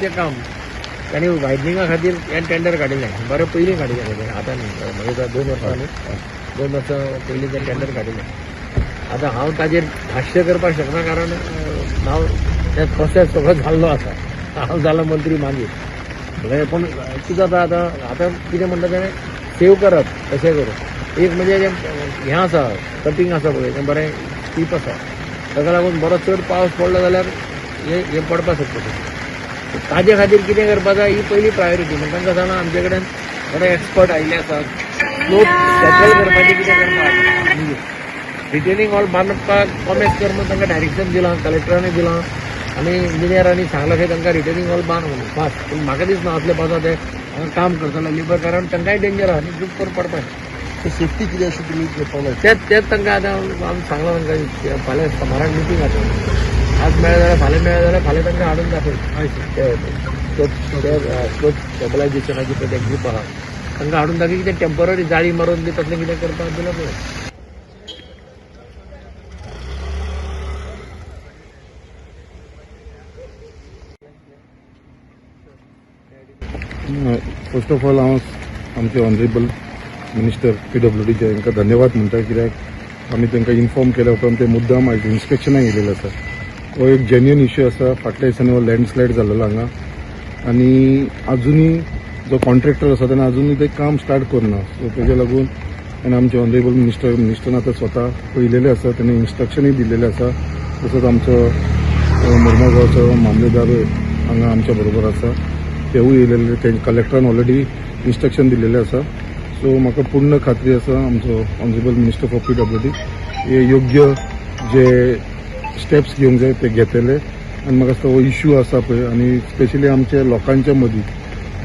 ते काम त्यांनी वायडनिंगा खातीर हे टेंडर काडिल्लें बरें पयलीं काडिल्लें आतां न्ही म्हणजे 2 वर्सांनी 2 वर्सां पयलीं तें टेंडर काडिल्लें आतां हांव ताजेर भाश्य करपाक शकना कारण हांव ते प्रोसेस सगळो जाल्लो आसा हांव जालो मंत्री मागीर पूण कितें जाता आतां कितें म्हणटा तेणें सेव करप तशें करून एक म्हणजे हें आसा कटींग आसा पळय तें बरें स्टीप आसा ताका लागून बरो चड पावस पडलो जाल्यार हें पडपाक शकता ताजे खातीर कितें करपा जाय ही पयली प्रायोरिटी म्हणजे तांकां जाणा आमचे कडेन बरे एक्सपर्ट आयिल्ले आसात स्लोप सेटल करपाचें कितें करपाक रिटेनिंग हॉल बांदपाक कॉमेस कर म्हणून तांकां डायरेक्शन दिलां कलेक्टरांनी दिलां आनी इंजिनियरांनी सांगलां की तांकां रिटेनिंग हॉल बांद म्हणून फास्ट पूण म्हाका दिसना असले पावसा ते काम करतलो लेबर कारण तांकांय डेंजर आहा न्ही चूक करून पडपाक सेफ्टी कितें अशी तुमी पळयला तेच तांकां आतां आमी सांगलां तांकां फाल्यां समारान मिटींग आसा आज मेळ्ळें जाल्यार फाल्यां मेळ्ळें जाल्यार फाल्यां तांकां हाडून दाखय स्लोप स्टेबलायझेशनाची पळय ते ग्रूप आहा तांकां हाडून दाखय कितें टेम्पररी जाळी मारून बी तसलें कितें करपाक दिलें पळय फर्स्ट ऑफ ऑल हांव आमचे ऑनरेबल मिनिस्टर PWDचे हांकां धन्यवाद म्हणटा कित्याक आमी तांकां इन्फॉर्म केल्या उपरांत ते मुद्दाम आयज इन्स्पेक्शनाक येयलेले आसा हो एक जेन्युअन इश्यू आसा फाटल्या दिसांनी हो लँडस्लायड जाल्लो हांगा आनी आजुनूय जो कॉन्ट्रॅक्टर आसा ताणें आजुनूय तें काम स्टार्ट करना सो तेजे लागून आनी आमचे ऑनरेबल मिनिस्टरान आतां स्वता पळयलेलें आसा ताणें इन्स्ट्रक्शनूय दिल्लेलें आसा तसोच आमचो मुर्मागांवचो मामलेदारूय हांगा आमच्या बरोबर आसा तेवूय येयलेले ते कलेक्टरान ऑलरेडी इन्स्ट्रक्शन दिल्लेलें आसा सो म्हाका पूर्ण खात्री आसा आमचो ऑनरेबल मिनिस्टर फॉर PWD हे योग्य जे स्टेप्स घेवंक जाय ते घेतले आनी म्हाका दिसता हो इश्यू आसा पळय आनी स्पेशली आमच्या लोकांच्या मदीं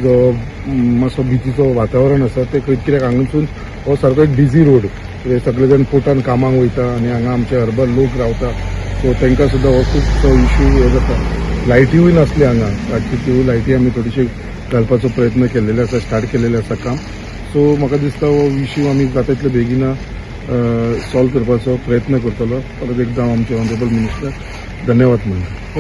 जो मातसो भितीचो वातावरण आसा ते कित्याक हांगासून हो सारको एक बिजी रोड सगळे जाण पोटान कामाक वयता आनी हांगा आमचे अर्बन लोक रावता सो तांकां सुद्दां हो खूब इश्यू हे जाता लायटीय नासली हांगा रातची त्यो लायटी आमी थोडीशी घालपाचो प्रयत्न केल्लेले आसा स्टार्ट केलेलें आसा काम सो म्हाका दिसता हो इश्यू आमी जाता तितले बेगिना सॉल्व करपाचो प्रयत्न करतलो परत एकदां आमचे ऑनरेबल मिनिस्टर धन्यवाद म्हणटा